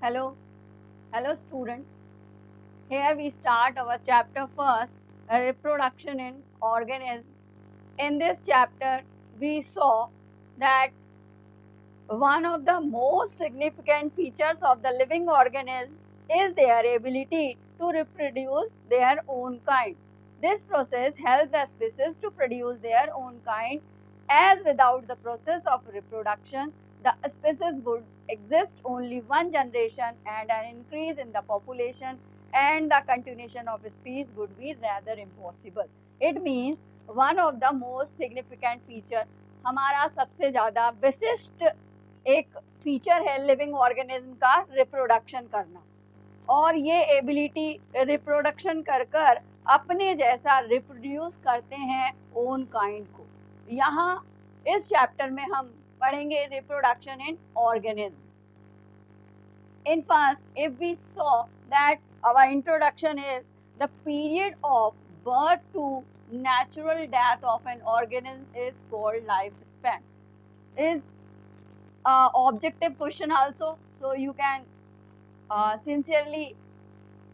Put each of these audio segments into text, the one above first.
Hello, hello student. Here we start our chapter first, reproduction in organism. In this chapter, we saw that one of the most significant features of the living organism is their ability to reproduce their own kind. This process helps the species to produce their own kind, as without the process of reproduction, the species would exist only one generation and an increase in the population and the continuation of species would be rather impossible. It means one of the most significant feature, हमारा सबसे ज़्यादा विशिष्ट एक feature है living organism का reproduction करना, और ये एबिलिटी रिप्रोडक्शन कर कर अपने जैसा रिप्रोड्यूस करते हैं ओन काइंड को। यहाँ इस चैप्टर में हम पढ़ेंगे reproduction in organism. In first, if we saw that our introduction is the period of birth to natural death of an organism is called lifespan. Is objective question also, so you can sincerely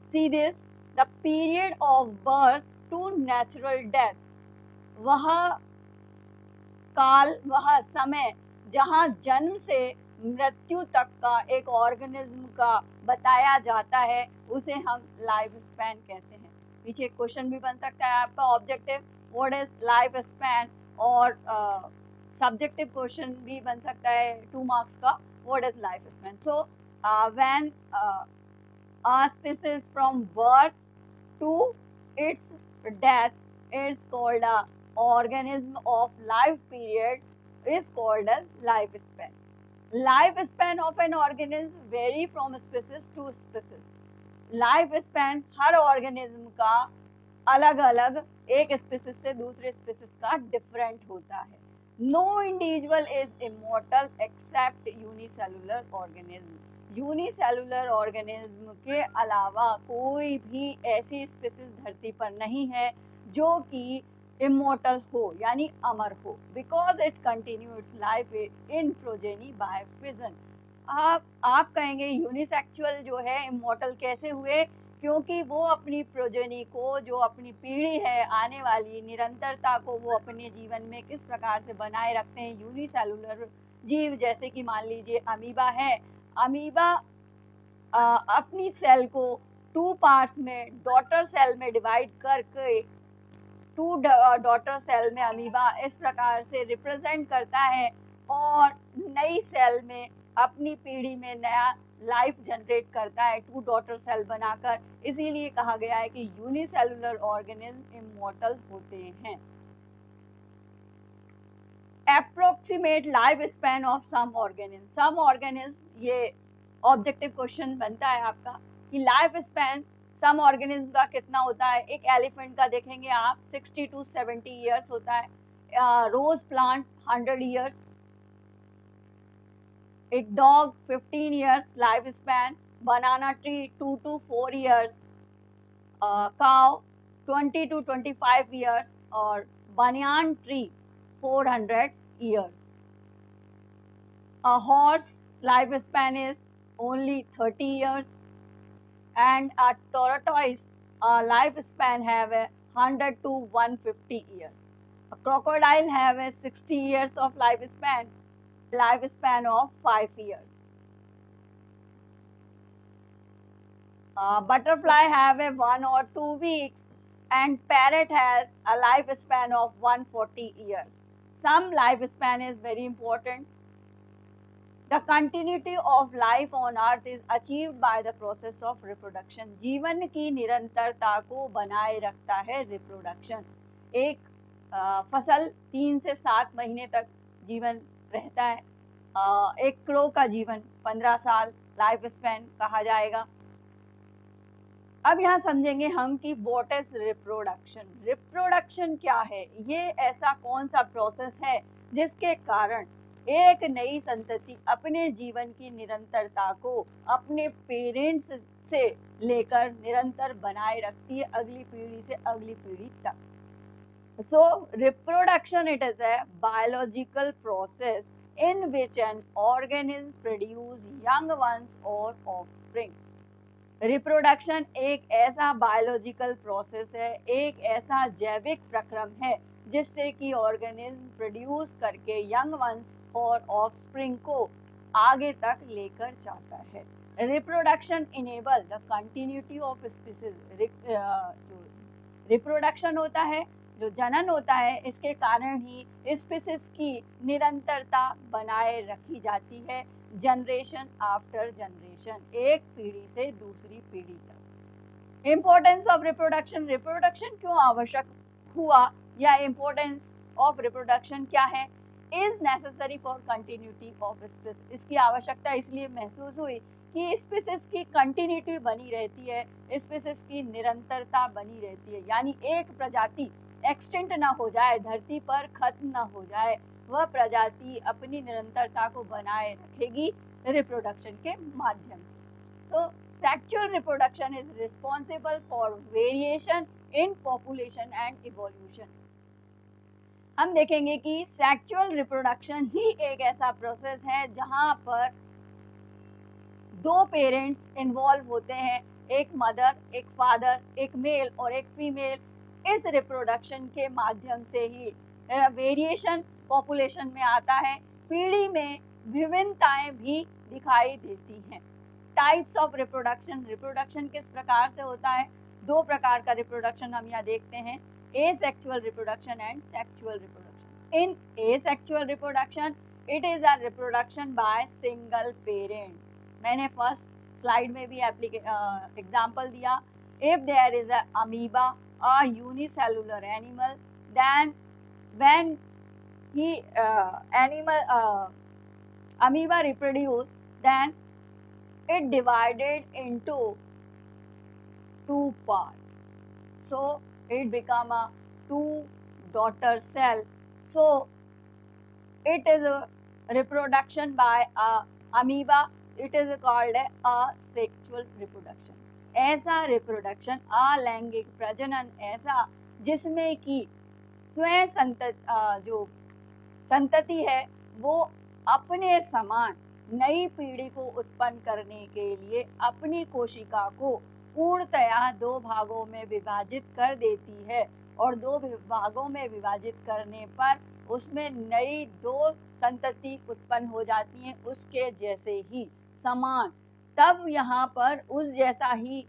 see this. The period of birth to natural death, वह काल, वह समय जहाँ जन्म से मृत्यु तक का एक ऑर्गेनिज्म का बताया जाता है, उसे हम लाइफ स्पैन कहते हैं। पीछे एक क्वेश्चन भी बन सकता है आपका objective, what is life span, और सब्जेक्टिव क्वेश्चन भी बन सकता है 2 मार्क्स का, what is life span. So when a species from birth to its death is called a organism of life period is called as lifespan. Lifespan of an organism vary from species to species. Lifespan her organism का अलग अलग एक species से दूसरे species का different होता है। No individual is immortal except unicellular organism. Unicellular organism के अलावा कोई भी ऐसी स्पीसीज धरती पर नहीं है जो कि इमोर्टल हो यानी अमर हो, because it continue its life in progeny by fission. आप कहेंगे यूनिसेक्सुअल जो है इमोर्टल कैसे हुए, क्योंकि वो अपनी प्रोजेनी को, जो अपनी पीढ़ी है आने वाली निरंतरता को, वो अपने जीवन में किस प्रकार से बनाए रखते हैं। यूनिसेलुलर जीव जैसे कि मान लीजिए अमीबा है, अमीबा अपनी सेल को 2 पार्ट्स में डॉटर सेल में डिवाइड करके 2 डॉटर सेल में अमीबा इस प्रकार से रिप्रेजेंट करता है और नई सेल में अपनी पीढ़ी में नया लाइफ जनरेट करता है 2 डॉटर सेल बनाकर। इसीलिए कहा गया है कि यूनिसेलुलर ऑर्गेनिज्म इमॉर्टल होते हैं। Approximate life span of some organism, ये ऑब्जेक्टिव क्वेश्चन बनता है आपका कि लाइफ स्पैन सम ऑर्गेनिज्म का कितना होता है। एक एलिफेंट का देखेंगे आप 60 to 70 ईयर्स होता है, रोज प्लांट 100 ईयर्स, एक dog 15 years life span, banana tree 2 to 4 years, cow 20 to 25 years और banyan tree 400 years. A horse lifespan is only 30 years and a tortoise lifespan have a 100 to 150 years. A crocodile have a 60 years of lifespan of 5 years. Butterfly have a 1 or 2 weeks and parrot has a lifespan of 140 years. Some lifespan is very important. The continuity of life on earth is achieved by the process of reproduction. जीवन की निरंतरता को बनाए रखता है reproduction. एक फसल 3 से 7 महीने तक जीवन रहता है, एक क्रो का जीवन 15 साल लाइफ स्पैन कहा जाएगा। अब यहाँ समझेंगे हम कि व्हाट इज रिप्रोडक्शन। रिप्रोडक्शन क्या है? ये ऐसा कौन सा प्रोसेस है जिसके कारण एक नई संतति अपने जीवन की निरंतरता को अपने पेरेंट्स से लेकर निरंतर बनाए रखती है अगली पीढ़ी से अगली पीढ़ी तक। सो reproduction it is a biological process in which an organism produce young ones or offspring. Reproduction एक ऐसा बायोलॉजिकल प्रोसेस है, एक ऐसा जैविक प्रक्रम है जिससे कि ऑर्गेनिज्म प्रोड्यूस करके यंग वंस और ऑफस्प्रिंग को आगे तक लेकर जाता है। Reproduction enable the continuity of species. जो रिप्रोडक्शन होता है, जो जनन होता है, इसके कारण ही स्पीसीज की निरंतरता बनाए रखी जाती है, जनरेशन आफ्टर जनरेशन, एक पीढ़ी से दूसरी पीढ़ी तक। इम्पोर्टेंस ऑफ रिप्रोडक्शन, रिप्रोडक्शन क्यों आवश्यक हुआ या इम्पोर्टेंस ऑफ रिप्रोडक्शन क्या है? Is necessary for continuity of species. इसकी आवश्यकता इसलिए महसूस हुई कि स्पीसीज की कंटिन्यूटी बनी रहती है, स्पीसीज की निरंतरता बनी रहती है, यानी एक प्रजाति एक्सटेंट ना हो जाए, धरती पर खत्म ना हो जाए, वह प्रजाति अपनी निरंतरता को बनाए रखेगी रिप्रोडक्शन के माध्यम से। सो sexual reproduction is responsible for variation in population and evolution. हम देखेंगे कि सेक्सुअल रिप्रोडक्शन ही एक ऐसा प्रोसेस है जहां पर दो पेरेंट्स इन्वॉल्व होते हैं, एक मदर, एक फादर, एक मेल और एक फीमेल। इस रिप्रोडक्शन के माध्यम से ही वेरिएशन पॉपुलेशन में आता है, पीढ़ी में विभिन्नताएं भी दिखाई देती हैं। टाइप्स ऑफ रिप्रोडक्शन, रिप्रोडक्शन किस प्रकार से होता है? दो प्रकार का रिप्रोडक्शन हम यहाँ देखते हैं, asexual reproduction and sexual reproduction. In asexual reproduction it is a reproduction by single parent. मैंने फर्स्ट स्लाइड में भी एग्जाम्पल दिया। If there is a amoeba, a unicellular animal, then when amoeba reproduce, then it divided into two parts, so it become a two daughter cell. So it is a reproduction by a amoeba, it is called a asexual reproduction। ऐसा reproduction, अलैंगिक प्रजनन, ऐसा जिसमें कि स्वयं जो संतति है वो अपने समान नई पीढ़ी को उत्पन्न करने के लिए अपनी कोशिका को पूर्णतया दो भागों में विभाजित कर देती है, और दो भागों में विभाजित करने पर उसमें नई दो संतति उत्पन्न हो जाती हैं, उसके जैसे ही समान। तब यहाँ पर उस जैसा ही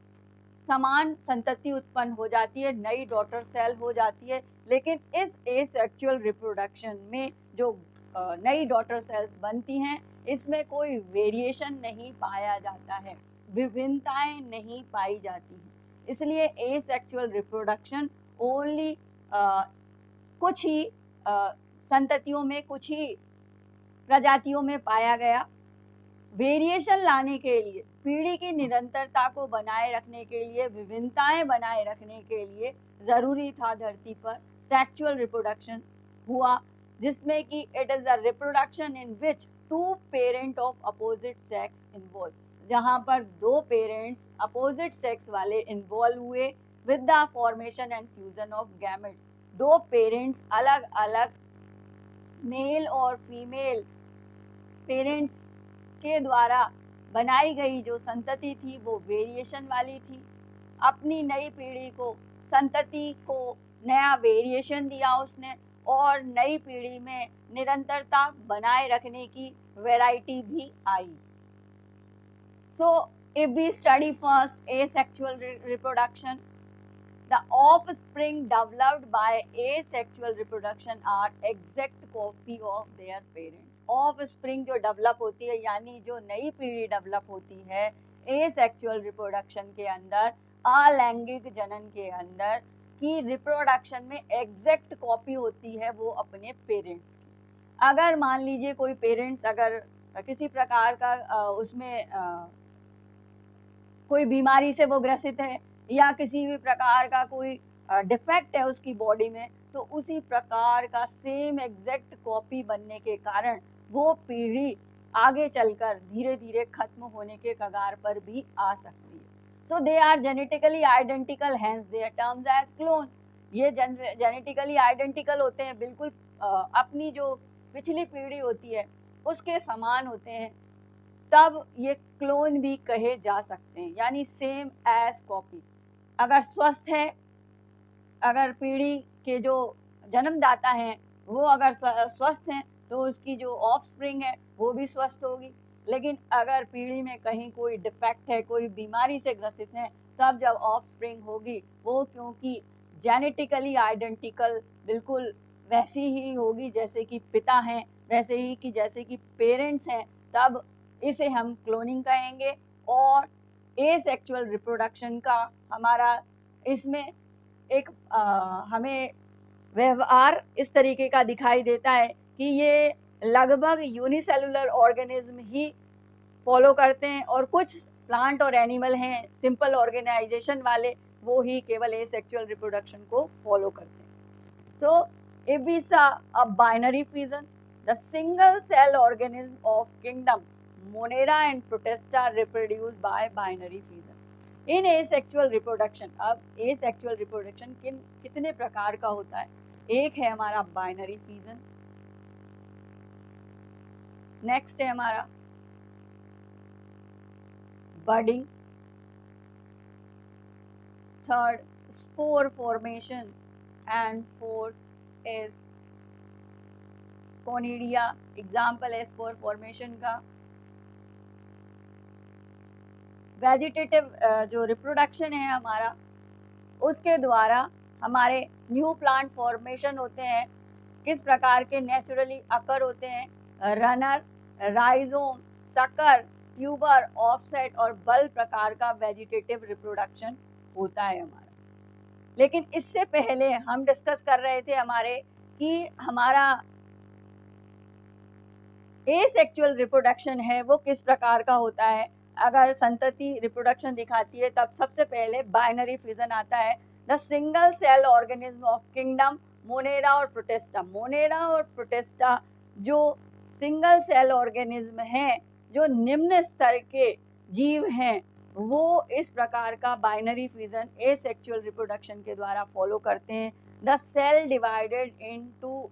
समान संतति उत्पन्न हो जाती है, नई डॉटर सेल हो जाती है। लेकिन इस एसेक्सुअल रिप्रोडक्शन में जो नई डॉटर सेल्स बनती हैं, इसमें कोई वेरिएशन नहीं पाया जाता है, विभिन्नताएं नहीं पाई जाती हैं। इसलिए एसेक्सुअल रिप्रोडक्शन ओनली कुछ ही संततियों में, कुछ ही प्रजातियों में पाया गया। वेरिएशन लाने के लिए, पीढ़ी की निरंतरता को बनाए रखने के लिए, विभिन्नताएं बनाए रखने के लिए जरूरी था धरती पर सेक्सुअल रिप्रोडक्शन हुआ, जिसमें कि it is the reproduction in which two parent of opposite sex involve, जहां पर दो पेरेंट्स अपोजिट सेक्स वाले इन्वॉल्व हुए with the formation and fusion of gametes. दो पेरेंट्स अलग अलग मेल और फीमेल पेरेंट्स के द्वारा बनाई गई जो संतति थी वो वेरिएशन वाली थी। अपनी नई पीढ़ी को, संतति को नया वेरिएशन दिया उसने, और नई पीढ़ी में निरंतरता बनाए रखने की वैरायटी भी आई। So if we study first asexual reproduction, the offspring developed by asexual reproduction are exact copy of their parents। Of spring जो डेवलप होती है, यानी जो नई पीढ़ी डेवलप होती है एसेक्सुअल रिप्रोडक्शन के अंदर, अलैंगिक जनन के अंदर, की रिप्रोडक्शन में एग्जैक्ट कॉपी होती है वो अपने पेरेंट्स की। अगर मान लीजिए कोई पेरेंट्स अगर किसी प्रकार का उसमें कोई बीमारी से वो ग्रसित है या किसी भी प्रकार का कोई डिफेक्ट है उसकी बॉडी में, तो उसी प्रकार का सेम एग्जैक्ट कॉपी बनने के कारण वो पीढ़ी आगे चलकर धीरे धीरे खत्म होने के कगार पर भी आ सकती है। So they are genetically identical, hence they are terms as clone. ये जेनेटिकली आइडेंटिकल होते हैं, बिल्कुल अपनी जो पिछली पीढ़ी होती है उसके समान होते हैं, तब ये क्लोन भी कहे जा सकते हैं, यानी सेम एज कॉपी। अगर स्वस्थ है, अगर पीढ़ी के जो जन्मदाता हैं वो अगर स्वस्थ हैं तो उसकी जो ऑफस्प्रिंग है वो भी स्वस्थ होगी। लेकिन अगर पीढ़ी में कहीं कोई डिफेक्ट है, कोई बीमारी से ग्रसित है, तब जब ऑफस्प्रिंग होगी वो क्योंकि जेनेटिकली आइडेंटिकल बिल्कुल वैसी ही होगी जैसे कि पिता हैं, वैसे ही कि जैसे कि पेरेंट्स हैं, तब इसे हम क्लोनिंग कहेंगे। और एसेक्सुअल रिप्रोडक्शन का हमारा इसमें एक हमें व्यवहार इस तरीके का दिखाई देता है कि ये लगभग यूनिसेलुलर ऑर्गेनिज्म ही फॉलो करते हैं, और कुछ प्लांट और एनिमल हैं सिंपल ऑर्गेनाइजेशन वाले, वो ही केवल एसेक्सुअल रिप्रोडक्शन को फॉलो करते हैं। सो if we saw a binary fission, the single cell organism of kingdom Monera and Protista reproduced by binary fission. In asexual reproduction, अब asexual reproduction कितने प्रकार का होता है? एक है हमारा binary fission, नेक्स्ट है हमारा budding, third spore formation, and fourth is conidia. Example है स्पोर फॉर्मेशन का। वेजिटेटिव जो रिप्रोडक्शन है हमारा, उसके द्वारा हमारे न्यू प्लांट फॉर्मेशन होते हैं। किस प्रकार के नेचुरली अकर होते हैं? Runner, rhizome, sucker, tuber, offset और बल्ब प्रकार का वेजिटेटिव रिप्रोडक्शन होता है हमारा। लेकिन इससे पहले हम डिस्कस कर रहे थे हमारे कि हमारा एसेक्सुअल रिप्रोडक्शन है वो किस प्रकार का होता है। अगर संतति रिप्रोडक्शन दिखाती है तब सबसे पहले बाइनरी फिजन आता है। The single cell organism of kingdom Monera और प्रोटेस्टा। मोनेरा और प्रोटेस्टा जो सिंगल सेल ऑर्गेनिज्म हैं, जो निम्न स्तर के जीव हैं, वो इस प्रकार का बाइनरी फिजन एसेक्सुअल रिप्रोडक्शन के द्वारा फॉलो करते हैं। The cell divided into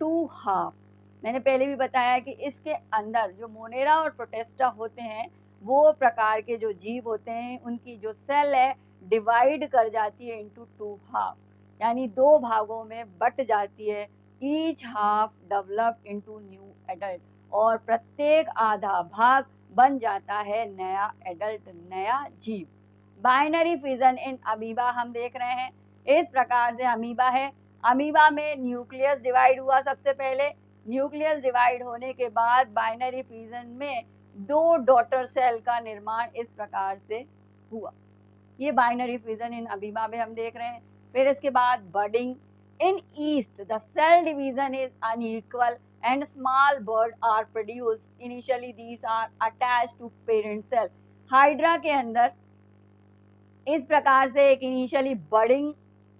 two half. मैंने पहले भी बताया कि इसके अंदर जो मोनेरा और प्रोटेस्टा होते हैं, वो प्रकार के जो जीव होते हैं, उनकी जो सेल है डिवाइड कर जाती है इनटू टू हाफ, यानी दो भागों में बट जाती है। Each half developed into new adult, और प्रत्येक आधा भाग बन जाता है नया एडल्ट, नया जीव। बाइनरी फिजन इन अमीबा हम देख रहे हैं। इस प्रकार से अमीबा है। अमीबा में न्यूक्लियस डिवाइड हुआ सबसे पहले। न्यूक्लियस डिवाइड होने के बाद बाइनरी फिजन में दो डॉटर सेल का निर्माण इस प्रकार से हुआ। ये बाइनरी फिजन इन अमीबा में हम देख रहे हैं। फिर इसके बाद budding in yeast, the cell division is unequal and small bird are produced. Initially these are attached to parent cell. Hydra के अंदर इस प्रकार से एक इनिशियली बडिंग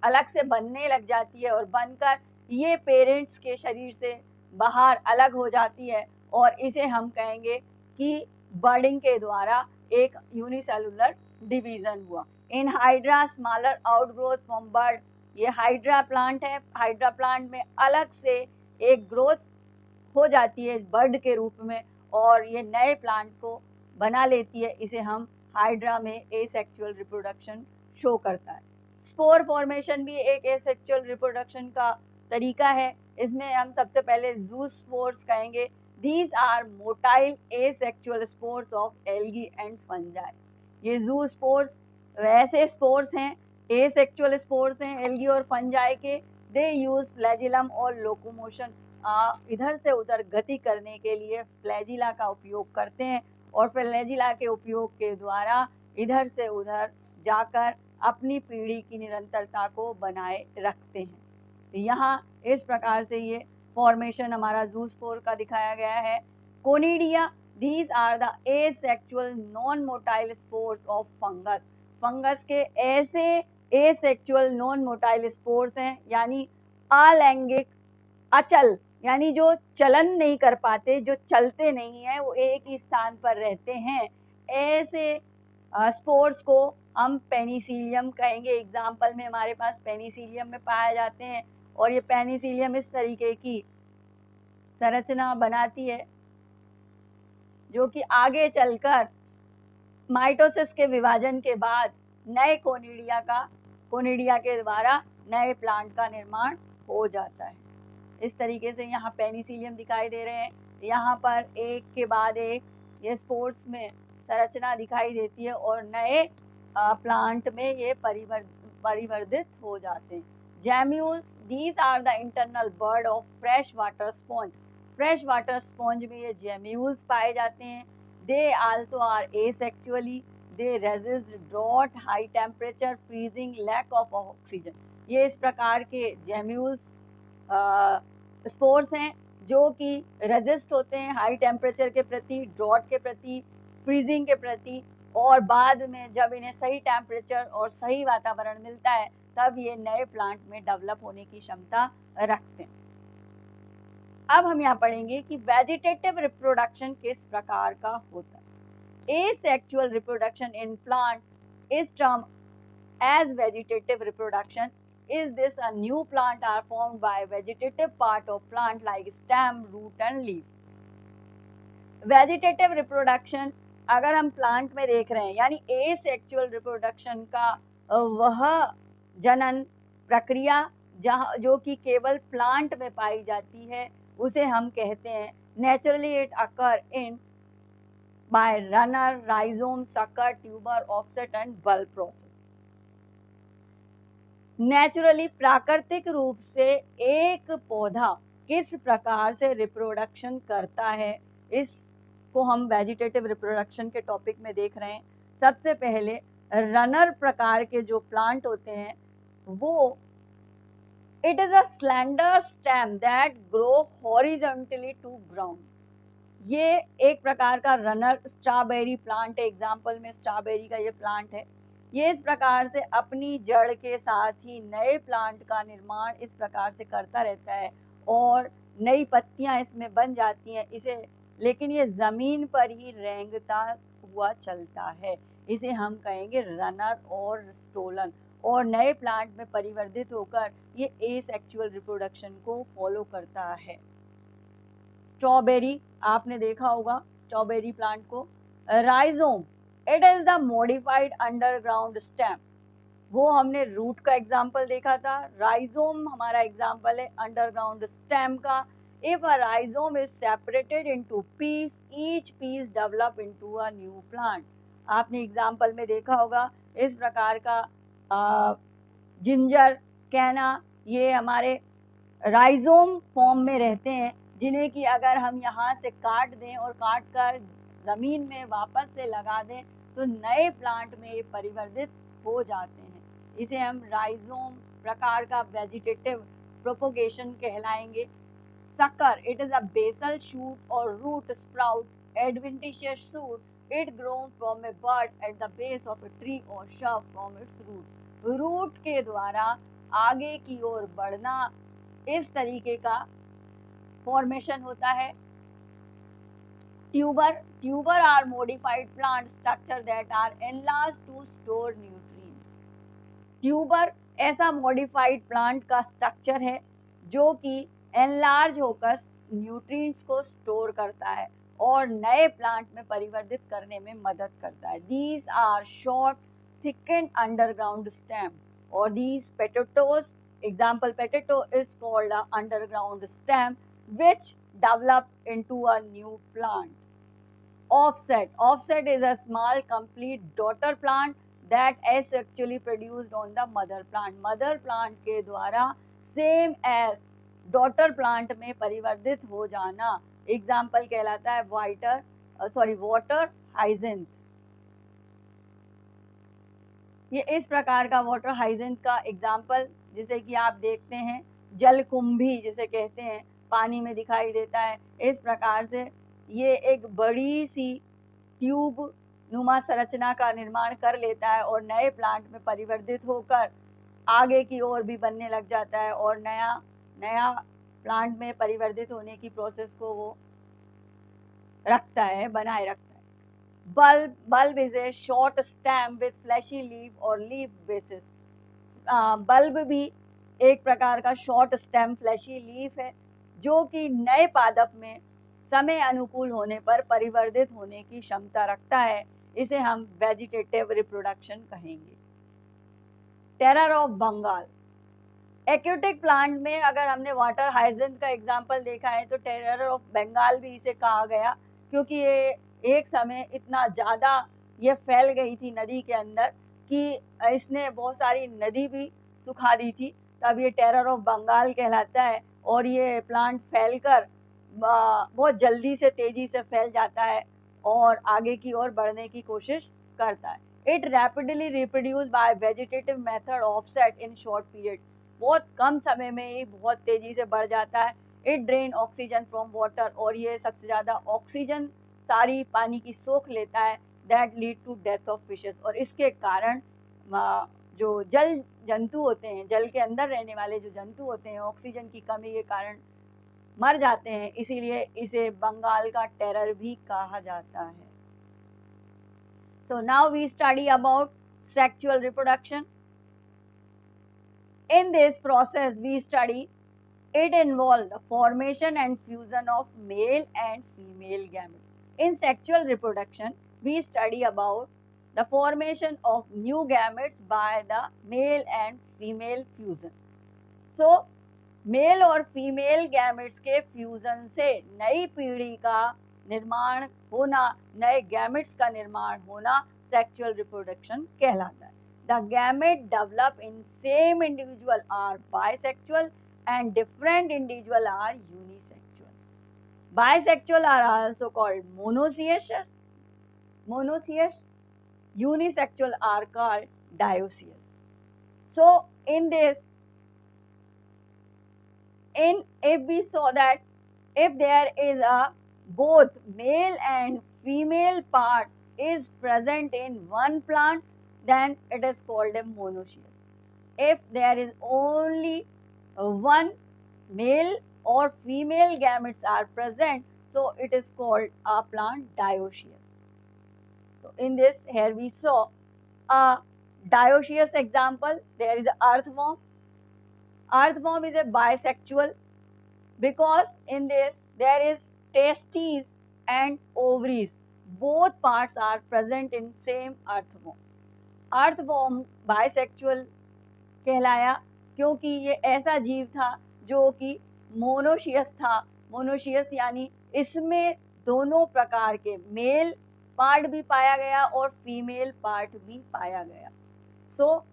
अलग से बनने लग जाती है और बनकर ये पेरेंट्स के शरीर से बाहर अलग हो जाती है, और इसे हम कहेंगे कि बर्डिंग के द्वारा एक यूनिसेलुलर डिवीजन हुआ। In hydra smaller outgrowth from bird. ये हाइड्रा प्लांट है। हाइड्रा प्लांट में अलग से एक ग्रोथ हो जाती है बर्ड के रूप में, और ये नए प्लांट को बना लेती है। इसे हम हाइड्रा में एसेक्सुअल रिप्रोडक्शन शो करता है। स्पोर फॉर्मेशन भी एक एसेक्सुअल रिप्रोडक्शन का तरीका है। इसमें हम सबसे पहले जू स्पोर्स कहेंगे। These are motile asexual spores of algae and fungi. ये जू स्पोर्स वैसे स्पोर्स हैं, एसेक्सुअल स्पोर्स हैं एल्गी और फंजाई के। दे यूज फ्लैजिलम और लोकोमोशन, इधर से उधर गति करने के लिए फ्लैजिला का उपयोग करते हैं, और फ्लैजिला के उपयोग के द्वारा इधर से उधर जाकर अपनी पीढ़ी की निरंतरता को बनाए रखते हैं। यहाँ इस प्रकार से ये फॉर्मेशन हमारा जू स्पोर का दिखाया गया है। Conidia, these are the asexual non motile spores of fungus। Fungus के ऐसे asexual non motile spores हैं, यानी अलैंगिक, अचल, यानी जो चलन नहीं कर पाते, जो चलते नहीं है, वो एक ही स्थान पर रहते हैं। ऐसे स्पोर्स को हम पेनिसिलियम कहेंगे। एग्जाम्पल में हमारे पास पेनिसिलियम में पाए जाते हैं, और ये पेनिसिलियम इस तरीके की संरचना बनाती है जो कि आगे चलकर माइटोसिस के विभाजन के बाद नए कोनिडिया के द्वारा नए प्लांट का निर्माण हो जाता है। इस तरीके से यहाँ पेनिसिलियम दिखाई दे रहे हैं। यहाँ पर एक के बाद एक ये स्पोर्स में संरचना दिखाई देती है और नए प्लांट में ये परिवर्तित हो जाते हैं। Gemmules, these are the internal bud of fresh water sponge. Fresh water sponge में ये जेम्यूल्स पाए जाते हैं। They also are asexually, they resist drought, high temperature, freezing, lack of oxygen. ये इस प्रकार के जेम्यूल्स स्पोर्स हैं जो कि रेजिस्ट होते हैं हाई टेम्परेचर के प्रति, ड्रॉट के प्रति, फ्रीजिंग के प्रति, और बाद में जब इन्हें सही टेम्परेचर और सही वातावरण मिलता है तब ये नए प्लांट में डेवलप होने की क्षमता रखते हैं। अब हम यहाँ पढ़ेंगे कि वेजिटेटिव रिप्रोडक्शन किस प्रकार का होता है। Asexual reproduction in plant is term as vegetative reproduction. Is this a new plant are formed by vegetative part of plant like stem, root and leaf? Vegetative reproduction अगर हम प्लांट में देख रहे हैं, यानी एसेक्सुअल रिप्रोडक्शन का वह जनन प्रक्रिया जो कि केवल प्लांट में पाई जाती है, उसे हम कहते हैं naturally it occur in by runner, rhizome, sucker, tuber, offset and bulb process. Naturally प्राकृतिक रूप से एक पौधा किस प्रकार से रिप्रोडक्शन करता है, इसको हम वेजिटेटिव रिप्रोडक्शन के टॉपिक में देख रहे हैं. सबसे पहले रनर प्रकार के जो प्लांट होते हैं वो it is a slender stem that grow horizontally to ground. ये एक प्रकार का रनर स्ट्रॉबेरी प्लांट है. एग्जाम्पल में स्ट्रॉबेरी का ये प्लांट है. ये इस प्रकार से अपनी जड़ के साथ ही नए प्लांट का निर्माण इस प्रकार से करता रहता है और नई पत्तियां इसमें बन जाती हैं इसे, लेकिन ये जमीन पर ही रेंगता हुआ चलता है. इसे हम कहेंगे रनर और स्टोलन, और नए प्लांट में परिवर्तित होकर ये एसेक्सुअल रिप्रोडक्शन को फॉलो करता है. स्ट्रॉबेरी आपने देखा होगा, स्ट्रॉबेरी प्लांट को. Rhizome, it is the modified underground stem. वो हमने रूट का एग्जाम्पल देखा था. राइजोम हमारा एग्जाम्पल है अंडरग्राउंड स्टेम का. If a rhizome is separated into piece, each piece develop into a new plant. आपने एग्जाम्पल में देखा होगा इस प्रकार का जिंजर, कैना, ये हमारे राइजोम फॉर्म में रहते हैं, जिन्हें कि अगर हम यहाँ से काट दें और काट कर जमीन में वापस से लगा दें तो नए प्लांट में ये परिवर्तित हो जाते हैं. इसे हम राइजोम प्रकार का वेजिटेटिव प्रोपोगेशन कहलाएंगे. Sucker, it is a basal shoot और root sprout, adventitious shoot. It grows from a bud at the base of a tree or shrub from its root. Root के द्वारा आगे की ओर बढ़ना, इस तरीके का फॉर्मेशन होता है. Tuber are modified plant structure that are enlarged to store nutrients. Tuber ऐसा मॉडिफाइड प्लांट का स्ट्रक्चर है जो कि एनलार्ज होकर न्यूट्रिएंट्स को स्टोर करता है और नए प्लांट में परिवर्तित करने में मदद करता है. These are short, thickened underground stem or these potatoes. Example, potato is called a underground stem which develop into a new plant. Offset is a small complete daughter plant that is actually produced on the mother plant. Mother plant के द्वारा same as daughter plant में परिवर्तित हो जाना example कहलाता है water हाइजिंथ. ये इस प्रकार का वाटर हाइजिंथ का एग्जाम्पल, जिसे कि आप देखते हैं जलकुंभी जिसे कहते हैं, पानी में दिखाई देता है. इस प्रकार से ये एक बड़ी सी ट्यूब नुमा संरचना का निर्माण कर लेता है और नए प्लांट में परिवर्तित होकर आगे की ओर भी बनने लग जाता है और नया प्लांट में परिवर्तित होने की प्रोसेस को वो बनाए रखता है. Bulb is a short stem with fleshy leaf और लीफ बेसिस. बल्ब भी एक प्रकार का शॉर्ट स्टेम फ्लैशी लीफ है जो कि नए पादप में समय अनुकूल होने पर परिवर्धित होने की क्षमता रखता है, इसे हम वेजिटेटिव रिप्रोडक्शन कहेंगे। Terror of Bengal, aquatic plant में अगर हमने वाटर हाइजिंथ का एग्जाम्पल देखा है तो टेरर ऑफ बंगाल भी इसे कहा गया, क्योंकि ये एक समय इतना ज़्यादा ये फैल गई थी नदी के अंदर कि इसने बहुत सारी नदी भी सुखा दी थी, तब ये टेरर ऑफ बंगाल कहलाता है। और ये प्लांट फैलकर बहुत जल्दी से तेजी से फैल जाता है और आगे की ओर बढ़ने की कोशिश करता है। It rapidly reproduce by vegetative method offset in short period, बहुत कम समय में ही बहुत तेजी से बढ़ जाता है। It drain oxygen from water, और ये सबसे ज़्यादा ऑक्सीजन सारी पानी की सोख लेता है। That lead to death of fishes, और इसके कारण जो जल जंतु होते हैं, जल के अंदर रहने वाले जो जंतु होते हैं, ऑक्सीजन की कमी के कारण मर जाते हैं, इसीलिए इसे बंगाल का टेरर भी कहा जाता है। So now we study about sexual reproduction. In this process we study it involves the formation and fusion of male and female gametes. In sexual reproduction we study about the formation of new gametes by the male and female fusion. So male और female gametes के fusion से नई पीढ़ी का निर्माण होना, नए gametes का निर्माण होना सेक्सुअल रिप्रोडक्शन कहलाता है। The gamete develop in same individual are bisexual and different individual are unisexual. Bisexual are also called monoecious. Unisexual are called dioecious. So in this, if we saw that if there is a both male and female part is present in one plant, then it is called a monoecious. If there is only one male or female gametes are present, so it is called a plant dioecious. So in this, here we saw a dioecious example. There is a earthworm. Earthworm is a bisexual because in this there is testes and ovaries. Both parts are present in same earthworm. Earthworm bisexual कहलाया क्योंकि ये ऐसा जीव था जो कि monoecious था। Monoecious यानी इसमें दोनों प्रकार के मेल पार्ट भी पाया गया और फीमेल पार्ट भी पाया गया। सो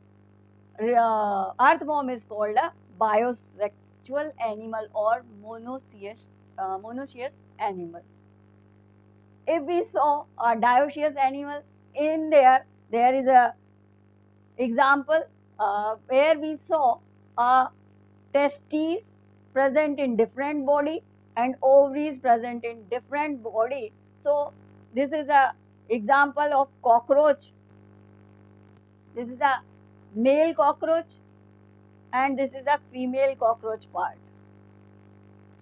earthworm is called a bisexual animal or monoecious animal. If we saw a dioecious animal, in there is a example where we saw a testes present in different body and ovaries present in different body. So this is a example of cockroach. This is a male cockroach and this is a female cockroach part.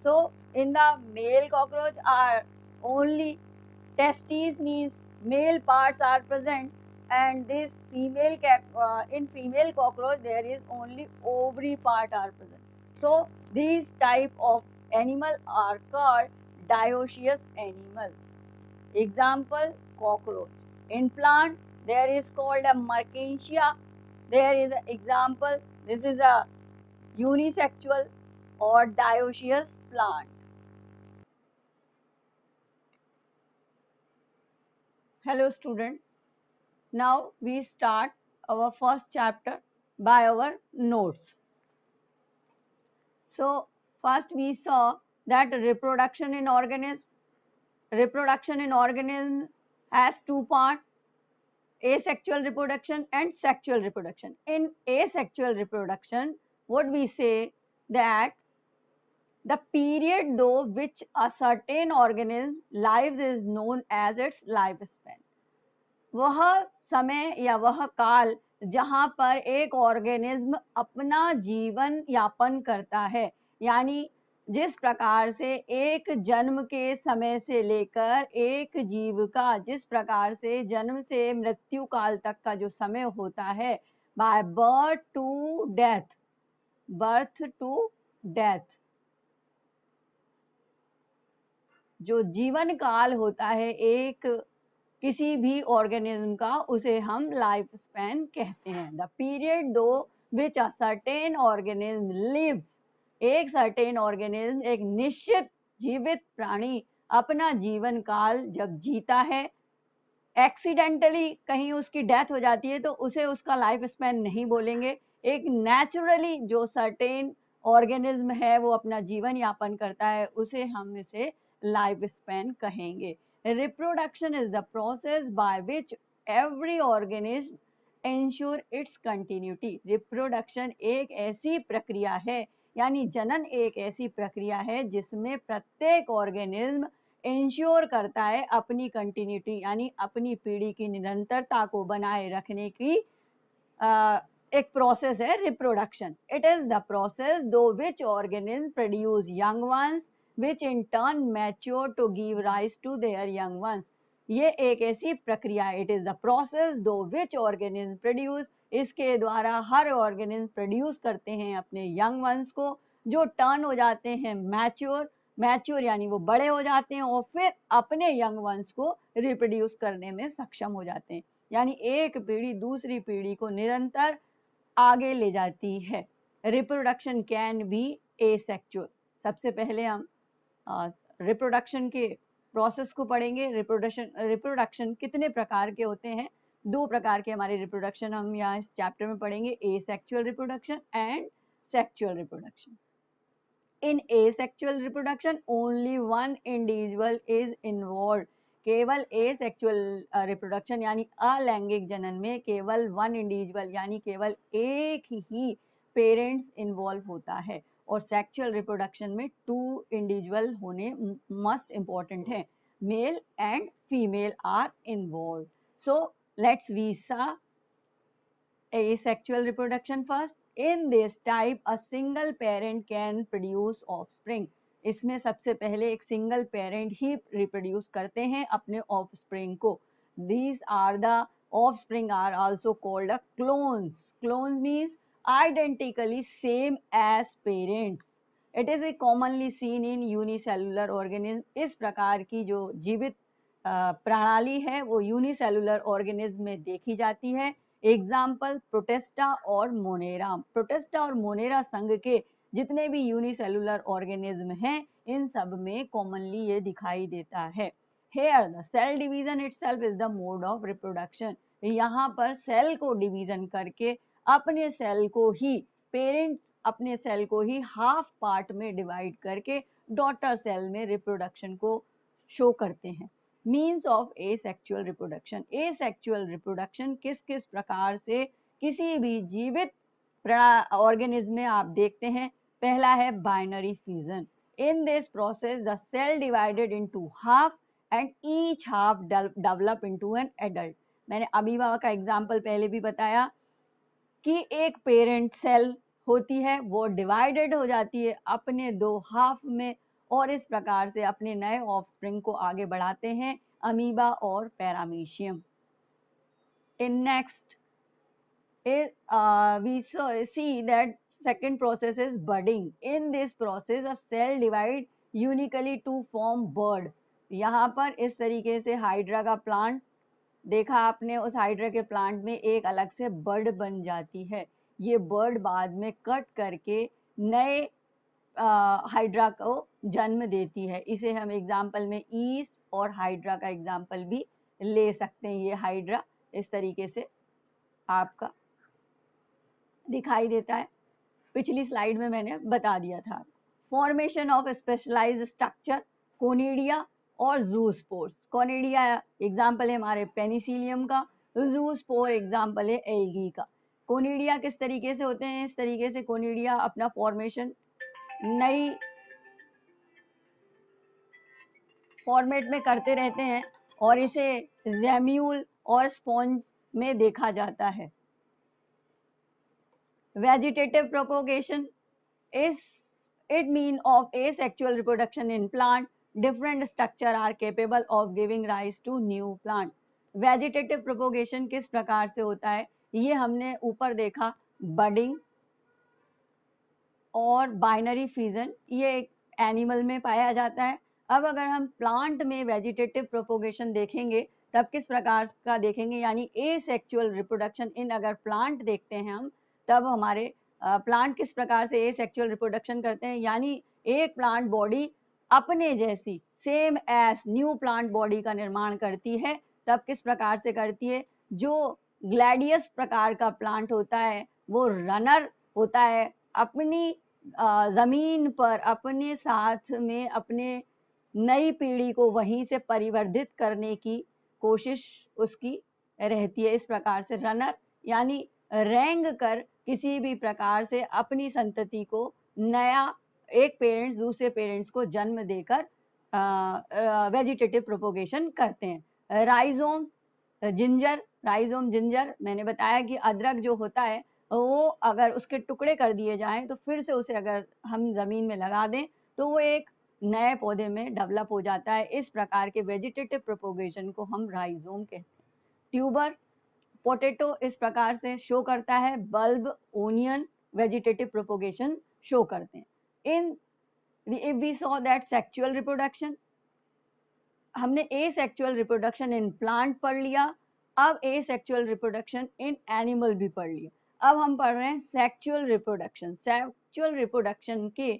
So in the male cockroach are only testes, means male parts are present, and this female in female cockroach there is only ovary part are present. So these type of animal are called dioecious animal. Example, cockroach. In plant there is called a mercantia. There is an example, this is a unisexual or dioecious plant. Hello student, now we start our first chapter by our notes. So first we saw that reproduction in organism has two parts, asexual reproduction and sexual reproduction. In asexual reproduction, what we say that the period though which a certain organism lives is known as its lifespan. वह समय या वह काल जहाँ पर एक organism अपना जीवन यापन करता है, यानी जिस प्रकार से एक जन्म के समय से लेकर एक जीव का जिस प्रकार से जन्म से मृत्यु काल तक का जो समय होता है, बाय बर्थ टू डेथ, जो जीवन काल होता है एक किसी भी ऑर्गेनिज्म का, उसे हम लाइफ स्पैन कहते हैं। द पीरियड दो विच अ सर्टेन ऑर्गेनिज्म लिव्स, एक सर्टेन ऑर्गेनिज्म, एक निश्चित जीवित प्राणी अपना जीवन काल जब जीता है, एक्सीडेंटली कहीं उसकी डेथ हो जाती है तो उसे उसका लाइफ स्पैन नहीं बोलेंगे। एक नेचुरली जो सर्टेन ऑर्गेनिज्म है वो अपना जीवन यापन करता है, उसे हम इसे लाइफ स्पैन कहेंगे। Reproduction is the process by which every organism ensure it's continuity. Reproduction एक ऐसी प्रक्रिया है, यानी जनन एक ऐसी प्रक्रिया है जिसमें प्रत्येक ऑर्गेनिज्म इंश्योर करता है अपनी कंटिन्यूटी, यानी अपनी पीढ़ी की निरंतरता को बनाए रखने की एक प्रोसेस है reproduction. It is the process do which organism produce young ones which in turn mature to give rise to their young ones. ये एक ऐसी प्रक्रिया है, it is the process do which organism produce, इसके द्वारा हर organism produce करते हैं अपने यंग वंस को, जो टर्न हो जाते हैं मैच्योर, मैच्योर यानी वो बड़े हो जाते हैं और फिर अपने यंग वंस को रिप्रोड्यूस करने में सक्षम हो जाते हैं, यानी एक पीढ़ी दूसरी पीढ़ी को निरंतर आगे ले जाती है। Reproduction can be asexual. सबसे पहले हम रिप्रोडक्शन के प्रोसेस को पढ़ेंगे। रिप्रोडक्शन कितने प्रकार के होते हैं? दो प्रकार के हमारे रिप्रोडक्शन हम यहाँ इस चैप्टर में पढ़ेंगे, asexual reproduction and sexual reproduction. In asexual reproduction only one individual is involved। केवल asexual reproduction यानी अलैंगिक जनन में केवल one individual यानी केवल एक ही पेरेंट्स इन्वॉल्व होता है, और सेक्सुअल रिप्रोडक्शन में 2 इंडिविजुअल होने मस्ट इम्पॉर्टेंट है, male and female are involve. So let's we saw asexual reproduction first। In this type a single parent can produce offspring। इसमें सबसे पहले एक सिंगल पेरेंट ही रिप्रोड्यूस करते हैं अपने ऑफस्प्रिंग को। These are the offspring are also called a clones। Clones means identically same as parents। It is a commonly seen in unicellular organism। इस प्रकार की जो जीवित प्रणाली है वो यूनिसेलुलर ऑर्गेनिज्म में देखी जाती है। एग्जाम्पल प्रोटेस्टा और मोनेरा। प्रोटेस्टा और मोनेरा संघ के जितने भी यूनिसेलुलर ऑर्गेनिज्म हैं इन सब में कॉमनली ये दिखाई देता है। Here the cell division itself is the mode of reproduction. यहाँ पर सेल को डिवीजन करके अपने सेल को ही पेरेंट्स अपने सेल को ही हाफ पार्ट में डिवाइड करके डॉटर सेल में रिप्रोडक्शन को शो करते हैं। Means of asexual reproduction. Asexual reproduction किस किस प्रकार से किसी भी जीवित ऑर्गेनिज्म में आप देखते हैं। पहला है binary fusion. In this process the cell divided into half and each half develop into an adult. मैंने अमीबा का एग्जांपल पहले भी बताया कि एक पेरेंट सेल होती है वो डिवाइडेड हो जाती है अपने 2 हाफ में, और इस प्रकार से अपने नए ऑफस्प्रिंग को आगे बढ़ाते हैं अमीबा और paramecium. In next we see that second process is budding। in this process a cell divide unically to form bud। यहाँ पर इस तरीके से हाइड्रा का प्लांट देखा आपने, उस हाइड्रा के प्लांट में एक अलग से बर्ड बन जाती है। ये बर्ड बाद में कट करके नए हाइड्रा को जन्म देती है। इसे हम एग्जाम्पल में ईस्ट और हाइड्रा का एग्जाम्पल भी ले सकते हैं। ये हाइड्रा इस तरीके से आपका दिखाई देता है, पिछली स्लाइड में मैंने बता दिया था। Formation of specialized structure, conidia और जूस्पोर्स। कोनिडिया एग्जाम्पल है हमारे पेनिसिलियम का, जूस्पोर एग्जाम्पल है एल्गी का। कोनिडिया किस तरीके से होते हैं? इस तरीके से कोनिडिया अपना फॉर्मेशन नई फॉर्मेट में करते रहते हैं और इसे जैम्यूल और स्पॉन्ज में देखा जाता है। Vegetative propagation is it mean of asexual reproduction in plant। different structure are capable of giving rise to new plant। Vegetative propagation किस प्रकार से होता है? ये हमने ऊपर देखा, budding और बाइनरी फ्यूजन, ये एक एनिमल में पाया जाता है। अब अगर हम प्लांट में वेजिटेटिव प्रोपोगेशन देखेंगे तब किस प्रकार का देखेंगे, यानी एसेक्सुअल रिप्रोडक्शन इन अगर प्लांट देखते हैं हम, तब हमारे प्लांट किस प्रकार से एसेक्सुअल रिप्रोडक्शन करते हैं, यानी एक प्लांट बॉडी अपने जैसी same as new plant body का निर्माण करती है। तब किस प्रकार से करती है, जो ग्लैडियस प्रकार का प्लांट होता है वो रनर होता है, अपनी जमीन पर अपने साथ में अपने नई पीढ़ी को वहीं से परिवर्धित करने की कोशिश उसकी रहती है। इस प्रकार से रनर यानी रेंग कर किसी भी प्रकार से अपनी संतति को नया एक पेरेंट्स दूसरे पेरेंट्स को जन्म देकर वेजिटेटिव प्रोपोगेशन करते हैं। राइजोम जिंजर मैंने बताया कि अदरक जो होता है वो अगर उसके टुकड़े कर दिए जाएं तो फिर से उसे अगर हम जमीन में लगा दें तो वो एक नए पौधे में डेवलप हो जाता है। इस प्रकार के वेजिटेटिव प्रोपोगेशन को हम राइजोम कहते हैं। ट्यूबर पोटैटो इस प्रकार से शो करता है, bulb onion vegetative propagation show करते हैं। इन if we saw that sexual reproduction, हमने asexual reproduction in plant पढ़ लिया, अब asexual reproduction in animal भी पढ़ लिया। अब हम पढ़ रहे हैं sexual reproduction। sexual reproduction के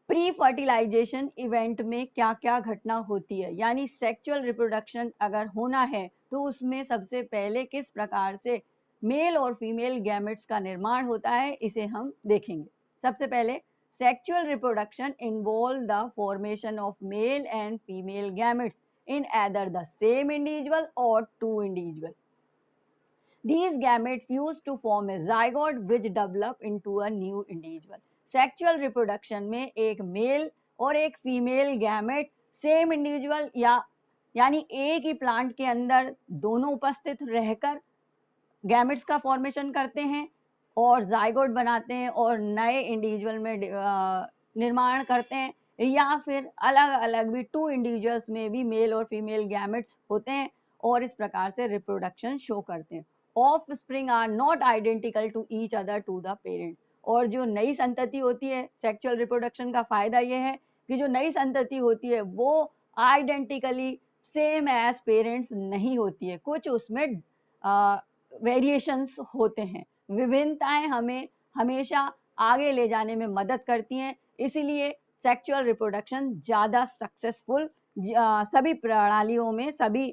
प्री फर्टिलाइजेशन इवेंट में क्या क्या घटना होती है, यानी सेक्सुअल रिप्रोडक्शन अगर होना है तो उसमें सबसे पहले किस प्रकार से मेल और फीमेल गैमेट्स का निर्माण होता है, इसे हम देखेंगे। सबसे पहले sexual reproduction involve the formation of male and female gametes in either the same individual or two individuals. These gametes fuse to form a zygote which develop into a new individual. Sexual reproduction में एक mail और एक female gamete same individual यानी एक ही plant के अंदर दोनों उपस्थित रहकर गैमेट्स का फॉर्मेशन करते हैं और जाइगोट बनाते हैं और नए इंडिविजुअल में निर्माण करते हैं, या फिर अलग अलग भी टू इंडिविजुअल्स में भी मेल और फीमेल गैमेट्स होते हैं और इस प्रकार से रिप्रोडक्शन शो करते हैं। Offspring are not identical to each other to the parents. और जो नई संतति होती है, सेक्सुअल रिप्रोडक्शन का फायदा यह है कि जो नई संतति होती है वो आइडेंटिकली सेम एज पेरेंट्स नहीं होती है, कुछ उसमें वेरिएशंस होते हैं। विभिन्नताएं हमें हमेशा आगे ले जाने में मदद करती हैं, इसीलिए सेक्सुअल रिप्रोडक्शन ज़्यादा सक्सेसफुल सभी प्रणालियों में सभी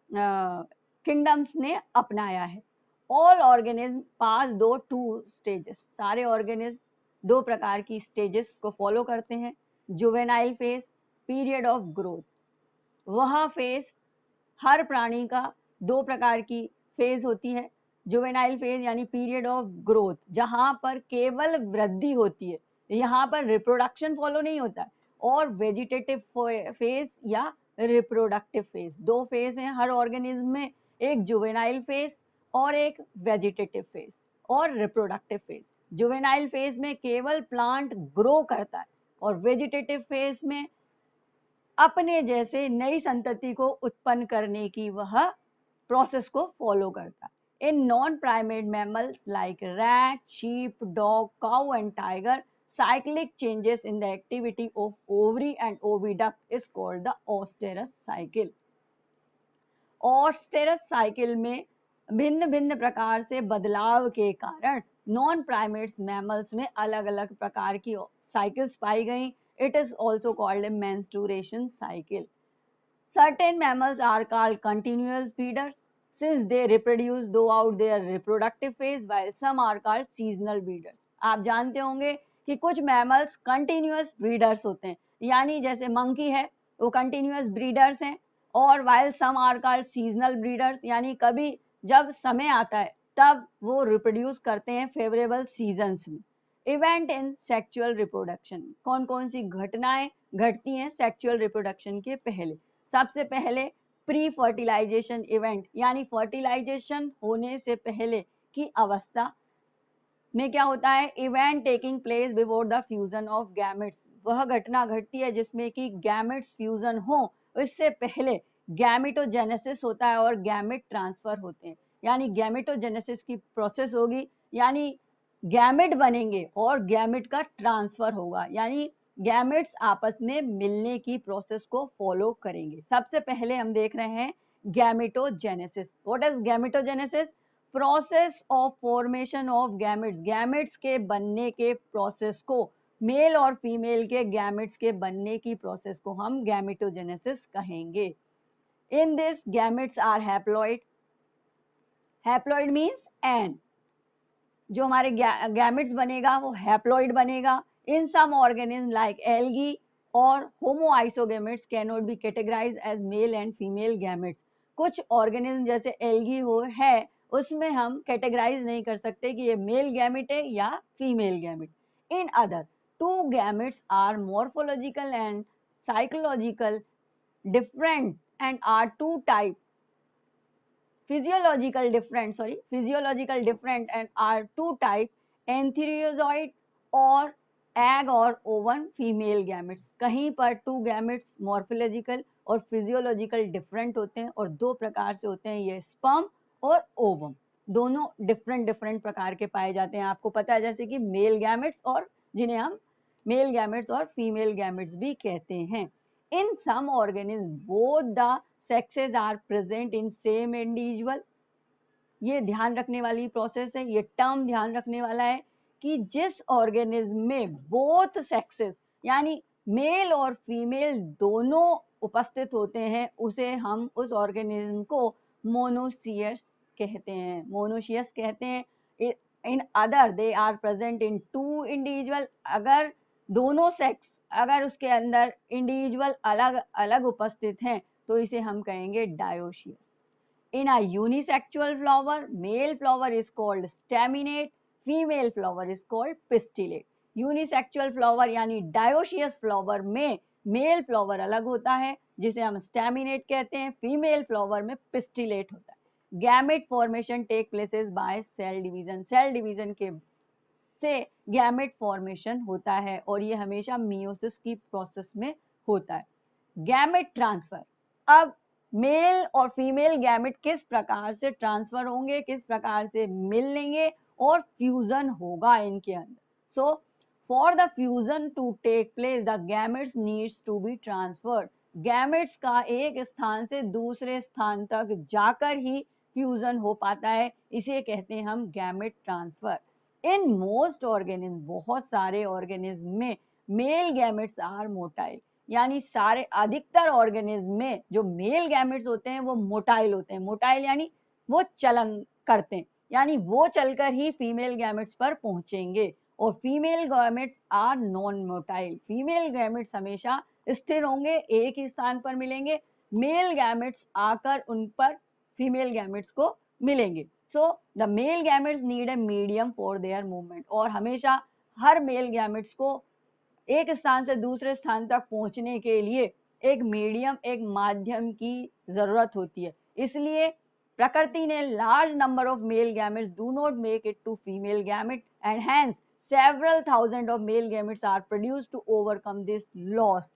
किंगडम्स ने अपनाया है। ऑल ऑर्गेनिज्म पास दो टू स्टेजेस। सारे ऑर्गेनिज्म दो प्रकार की स्टेजेस को फॉलो करते हैं। Juvenile phase, period of growth. वह फेज हर प्राणी का दो प्रकार की फेज होती है। जुवेनाइल फेज यानी पीरियड ऑफ ग्रोथ, जहां पर केवल वृद्धि होती है, यहाँ पर रिप्रोडक्शन फॉलो नहीं होता है। और वेजिटेटिव फेज या रिप्रोडक्टिव फेज, दो फेज हैं हर ऑर्गेनिज्म में, एक जुवेनाइल फेज और एक वेजिटेटिव फेज और रिप्रोडक्टिव फेज। जुवेनाइल फेज में केवल प्लांट ग्रो करता है और वेजिटेटिव फेज में अपने जैसे नई संतति को उत्पन्न करने की वह प्रोसेस को फॉलो करता है। In non-primate mammals like rat, sheep, dog, cow and tiger, cyclic changes in the activity of ovary and oviduct is called the oosterous cycle. oosterous cycle में भिन्न भिन्न प्रकार से बदलाव के कारण नॉन प्राइमेट्स मैमल्स में अलग अलग प्रकार की साइकिल्स पाई गई। It is also called a menstruation cycle. Certain mammals are called continuous breeders since they reproduce throughout their reproductive phase, while some are called seasonal breeders. आप जानते होंगे कि कुछ मैमल्स कंटिन्यूअस ब्रीडर्स होते हैं, यानी जैसे मंकी है वो कंटिन्यूअस ब्रीडर्स हैं, और while some are called seasonal breeders, यानी कभी जब समय आता है तब वो रिप्रोड्यूस करते हैं फेवरेबल सीजन्स में। इवेंट इन सेक्सुअल रिप्रोडक्शन, कौन कौन सी घटनाएं घटती हैं सेक्सुअल रिप्रोडक्शन के पहले। सबसे पहले प्री फर्टिलाइजेशन इवेंट, यानी फर्टिलाइजेशन होने से पहले की अवस्था में क्या होता है, event taking place before the fusion of gametes. वह घटना घटती है जिसमें कि गैमेट्स फ्यूजन हो, इससे पहले गैमेटोजेनेसिस होता है और गैमेट ट्रांसफर होते हैं। यानी गैमेटोजेनेसिस की प्रोसेस होगी, यानी गैमेट बनेंगे और गैमेट का ट्रांसफर होगा, यानी गैमेट्स आपस में मिलने की प्रोसेस को फॉलो करेंगे। सबसे पहले हम देख रहे हैं gametogenesis. What is gametogenesis? Process of formation of gametes. Gametes के बनने के प्रोसेस को, मेल और फीमेल के गैमेट्स के बनने की प्रोसेस को हम गैमेटोजेनेसिस कहेंगे। In this gametes are haploid. Haploid means N, जो हमारे गैमेट्स बनेगा वो हैप्लॉइड बनेगा। In some organism like algae और homoisogametes can not be categorized as male and female gametes. कुछ ऑर्गेनिज्म जैसे एल्गी हो है, उसमें हम कैटेगराइज नहीं कर सकते कि ये मेल गैमेट है या female gamete. In other, two gametes are morphological and psychological different and are two type physiological different and are two type एंथीरियोजॉइड और एग और ओवन फीमेल गैमेट्स। कहीं पर टू गैमेट्स मॉर्फोलॉजिकल और फिजियोलॉजिकल डिफरेंट होते हैं और दो प्रकार से होते हैं, ये स्पर्म और ओवम, दोनों डिफरेंट प्रकार के पाए जाते हैं। आपको पता है जैसे कि मेल गैमेट्स और जिन्हें हम मेल गैमेट्स और फीमेल गैमेट्स भी कहते हैं। In some organisms, both the sexes are present in same individual. ये ध्यान रखने वाली प्रोसेस है, ये टर्म ध्यान रखने वाला है कि जिस ऑर्गेनिज्म में बोथ सेक्सेस यानी मेल और फीमेल दोनों उपस्थित होते हैं, उसे हम उस ऑर्गेनिज्म को मोनोसियस कहते हैं। मोनोसियस कहते हैं। In other they are present in two individual. अगर दोनों सेक्स अगर उसके अंदर इंडिविजुअल अलग अलग उपस्थित हैं तो इसे हम कहेंगे dioecious. In a unisexual flower, male flower is called staminate, female flower is called pistillate. Unisexual flower यानी dioecious flower में मेल फ्लावर अलग होता है जिसे हम स्टैमिनेट कहते हैं, फीमेल फ्लावर में पिस्टिलेट होता है। Gamete formation take places by cell division. Cell division के से गैमेट फॉर्मेशन होता है और ये हमेशा मियोसिस की प्रोसेस में होता है। Gamete transfer. अब मेल और फीमेल गैमेट किस प्रकार से ट्रांसफर होंगे, किस प्रकार से मिल लेंगे और फ्यूजन होगा इनके अंदर। So for the fusion to take place the gametes needs to be transferred. Gametes का एक स्थान से दूसरे स्थान तक जाकर ही फ्यूजन हो पाता है, इसे कहते हैं हम gamete transfer. In most organism, बहुत सारे ऑर्गेनिज्म में मेल गैमेट्स आर मोटाइल, यानी सारे अधिकतर ऑर्गेनिज्म में जो मेल गैमेट्स होते हैं वो मोटाइल होते हैं। मोटाइल यानी वो चलन करते हैं, यानी वो चलकर ही फीमेल गैमेट्स पर पहुंचेंगे। और female gametes are non motile. Female gametes हमेशा स्थिर होंगे, एक ही स्थान पर मिलेंगे। मेल गैमेट्स आकर उन पर फीमेल गैमेट्स को मिलेंगे। So the male gametes need a medium for their movement. और हमेशा हर मेल गैमेट्स को एक स्थान से दूसरे स्थान तक पहुंचने के लिए एक मीडियम, एक माध्यम की जरूरत होती है। इसलिए प्रकृति ने large number of male gametes do not make it to female gamete and hence several thousand of male gametes are produced to overcome this loss.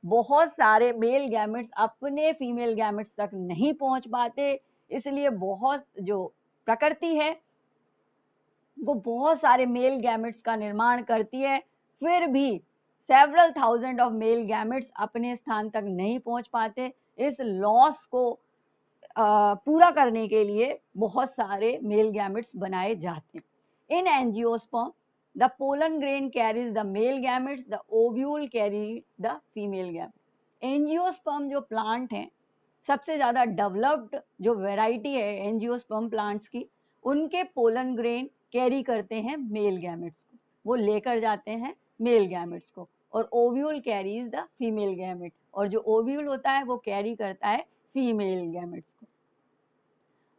बहुत सारे मेल गैमेट्स अपने फीमेल गैमेट्स तक नहीं पहुंच पाते, इसलिए बहुत जो प्रकृति है वो बहुत सारे मेल गैमेट्स का निर्माण करती है, फिर भी several thousand of male gametes अपने स्थान तक नहीं पहुंच पाते। इस लॉस को पूरा करने के लिए बहुत सारे मेल गैमेट्स बनाए जाते हैं। इन angiosperm the pollen grain carries the male gametes, the ovule carry the female gamete. Angiosperm जो प्लांट हैं, सबसे ज्यादा डेवलप्ड जो वैरायटी है एंजियोस्पर्म प्लांट्स की, उनके पोलन ग्रेन कैरी करते हैं मेल गैमेट्स को, वो लेकर जाते हैं मेल गैमेट्स को। और ovule carries the female gamete, और जो ओव्यूल होता है वो कैरी करता है फीमेल गैमेट्स को।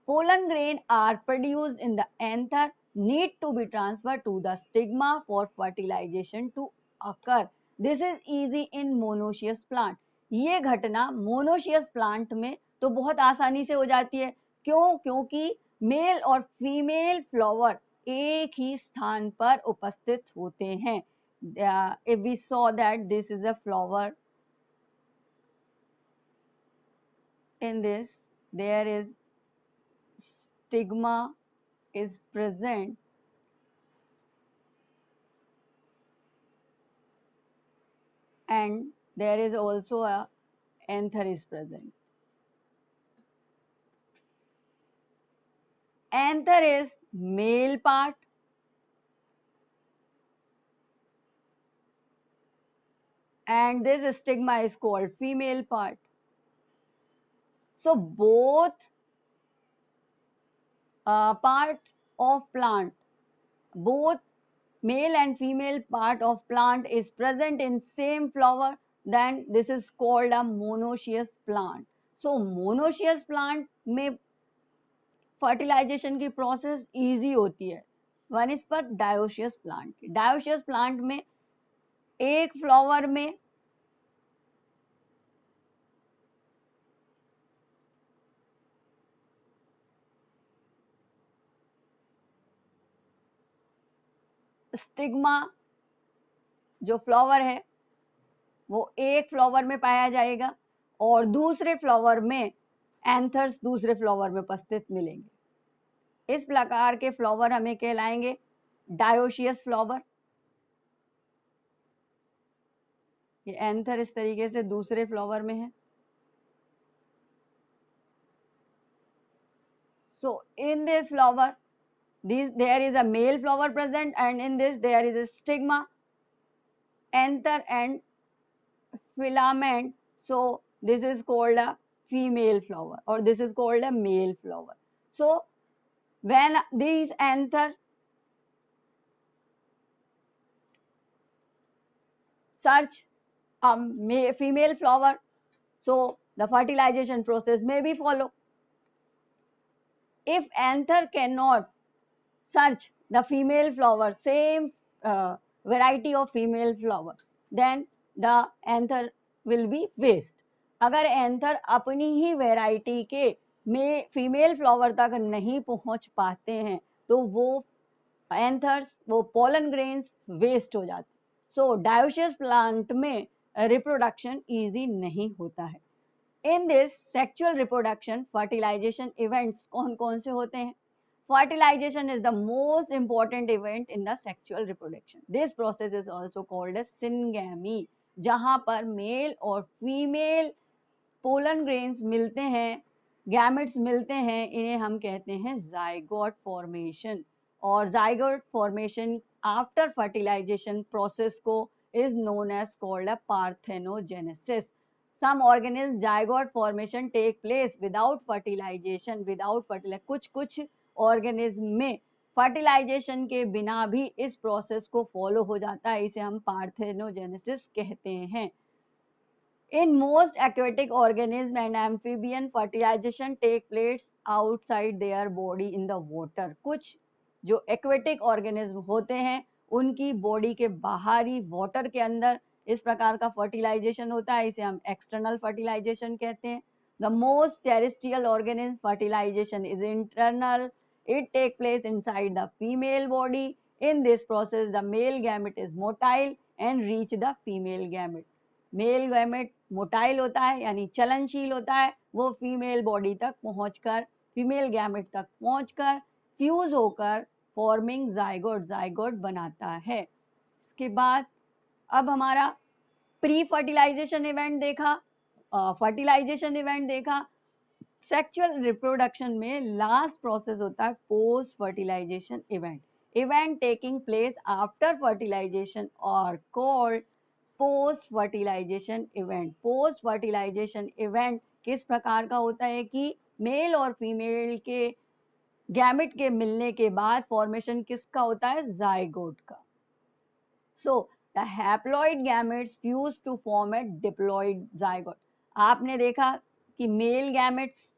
Pollen grain are produced in the anther, need to be transfer to the stigma for fertilization to occur. This is easy in monoecious plant. ये घटना मोनोशियस प्लांट में तो बहुत आसानी से हो जाती है। क्यों? क्योंकि मेल और फीमेल फ्लावर एक ही स्थान पर उपस्थित होते हैं। if we saw that this is a flower, in this there is stigma is present, and there is also a anther is present. Anther is male part and this stigma is called female part. So both part of plant, both male and female part of plant is present in same flower, then this is called a monoecious plant. So monoecious plant में fertilisation की process easy होती है वनिस्पत dioecious plant की। Dioecious plant में एक flower में stigma जो flower है वो एक फ्लावर में पाया जाएगा और दूसरे फ्लावर में एंथर्स दूसरे फ्लावर में उपस्थित मिलेंगे। इस प्रकार के फ्लावर हमें कहलाएंगे डायोशियस फ्लावर। ये एंथर इस तरीके से दूसरे फ्लावर में है। So in this flower, there is a male flower present, and in this there is a stigma, anther and filament. So this is called a female flower or this is called a male flower. So when these anther search a female flower, so the fertilization process may be followed. If anther cannot search the female flower, same variety of female flower, then the anther will be waste. अगर anther अपनी ही variety के में female flower तक नहीं पहुंच पाते हैं तो वो एंथर्स, वो पोलन ग्रेन्स वेस्ट हो जाते। सो डायोशियस प्लांट में रिप्रोडक्शन इजी नहीं होता है। In this sexual reproduction fertilization events कौन कौन से होते हैं? Fertilization is the most important event in the sexual reproduction. This process is also called as syngamy, जहां पर मेल और फीमेल पोलन ग्रेन्स मिलते हैं, गैमेट्स मिलते हैं, इन्हें हम कहते हैं जाइगोट फॉर्मेशन। और zygote formation after fertilization process को is known as called a parthenogenesis. Some organisms zygote formation take place without fertilization, कुछ ऑर्गेनिज्म में फर्टिलाइजेशन के बिना भी इस प्रोसेस को फॉलो हो जाता है, इसे हम पार्थेनोजेनेसिस कहते हैं। In most aquatic organism and amphibian fertilization take place outside their body in the water. कुछ जो एक्वेटिक ऑर्गेनिज्म होते हैं उनकी बॉडी के बाहरी वाटर के अंदर इस प्रकार का फर्टिलाइजेशन होता है, इसे हम एक्सटर्नल फर्टिलाइजेशन कहते हैं। The most terrestrial organism fertilization is internal, it take place inside the female body. In this process the male gamete is motile and reach the female gamete. Male gamete motile होता है यानी चलनशील होता है, वो female body तक पहुंचकर, female gamete तक पहुंचकर फ्यूज होकर फॉर्मिंग जाइगोट, जाइगोट बनाता है। इसके बाद अब हमारा प्री फर्टिलाइजेशन इवेंट देखा, फर्टिलाइजेशन इवेंट देखा। सेक्सुअल रिप्रोडक्शन में लास्ट प्रोसेस होता है post fertilization event. Event taking place after fertilization और called post fertilization event. Post fertilization event किस प्रकार का होता है कि मेल और फीमेल के गैमेट के मिलने के बाद फॉर्मेशन किसका होता है? जाइगोट का। So the haploid gametes fuse to form a diploid zygote. आपने देखा कि मेल गैमेट्स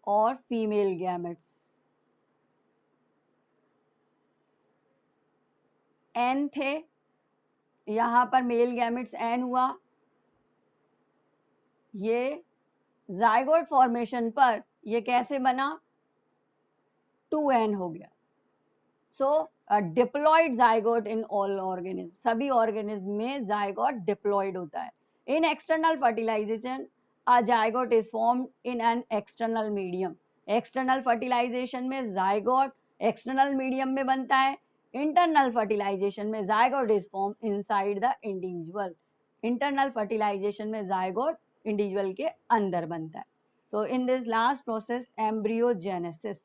और फीमेल गैमेट्स, एन थे, यहां पर मेल गैमेट्स एन हुआ, ये जाइगोट फॉर्मेशन पर ये कैसे बना? 2n हो गया। So diploid zygote in all organism, सभी ऑर्गेनिज्म में जाइगोट डिप्लॉइड होता है। In external fertilization a zygote is formed in an external medium. External fertilization में जाइगोट एक्सटर्नल मीडियम में बनता है। इंटरनल फर्टिलाइजेशन में zygote is form inside the individual, internal fertilization में जायगोट इंडिविजुअल के अंदर बनता है. So in this last process embryogenesis,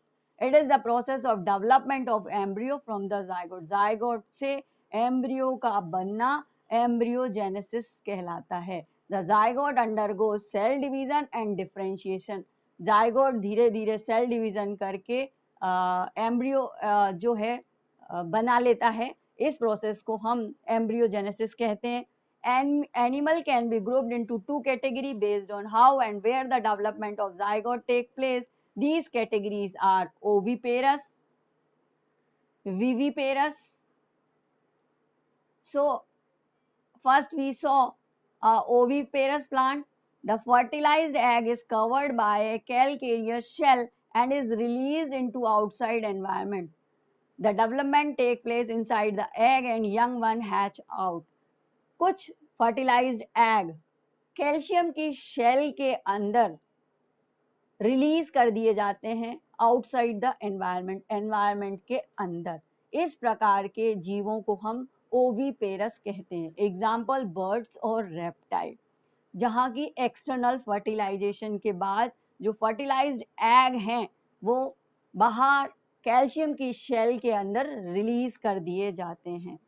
it is the process of development of embryo from the zygote, zygote से एम्ब्रियो का बनना embryogenesis कहलाता है. The zygote undergoes cell division and differentiation, zygote धीरे धीरे सेल डिवीजन करके एम्ब्रियो जो है बना लेता है. इस प्रोसेस को हम एम्ब्रियोजेनेसिस कहते हैं. Animal can be grouped into two categories based on how and where the development of zygote take place. These categories are oviparous, viviparous. So first we saw oviparous plant. The fertilized egg is covered by a calcareous shell and is released into outside environment. The development take place inside the egg and young one hatch out. कुछ fertilised egg calcium की shell के अंदर release कर दिए जाते हैं outside the environment, environment के अंदर. इस प्रकार के जीवों को हम ओविपेरस कहते हैं. एग्जाम्पल बर्ड्स और रेप्टाइल, जहाँ की एक्सटर्नल फर्टिलाइजेशन के बाद जो फर्टिलाइज्ड एग हैं वो बाहर कैल्शियम की शेल के अंदर रिलीज कर दिए जाते हैं.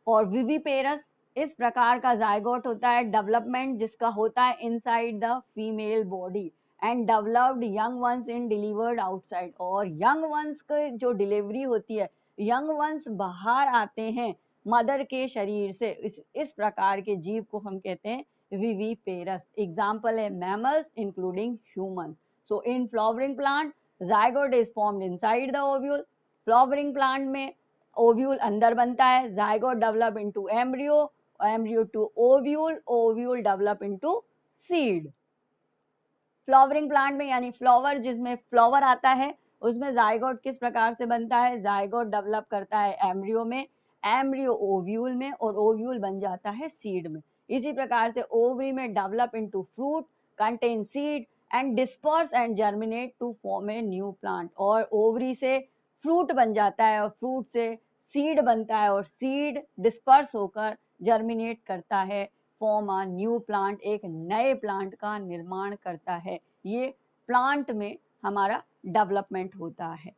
और विविपेरस, इस प्रकार का जायगोट होता है डेवलपमेंट जिसका होता है inside the female body and developed young ones in delivered outside, और यंग वंस की जो डिलीवरी होती है, यंग वंस बाहर आते हैं मदर के शरीर से. इस प्रकार के जीव को हम कहते हैं विविपेरस. एग्जाम्पल है mammals including human. So in flowering plant zygote is formed inside the ovule. Flowering plant में ओव्यूल अंदर बनता है, zygote develop into embryo, embryo to ovule, ovule develop into seed. Flowering plant में यानी flower जिसमें flower आता है उसमें जायगोट किस प्रकार से बनता है, जायगोट डेवलप करता है एम्ब्रियो में, एम्ब्रियो ओव्यूल में और ओव्यूल बन जाता है सीड में. इसी प्रकार से ओवरी में develop into fruit, contain seed and disperse and germinate to form a new plant. और ओवरी से फ्रूट बन जाता है और फ्रूट से सीड बनता है और सीड डिस्पर्स होकर जर्मिनेट करता है, फॉर्म अ न्यू प्लांट, एक नए प्लांट का निर्माण करता है. ये प्लांट में हमारा डेवलपमेंट होता है.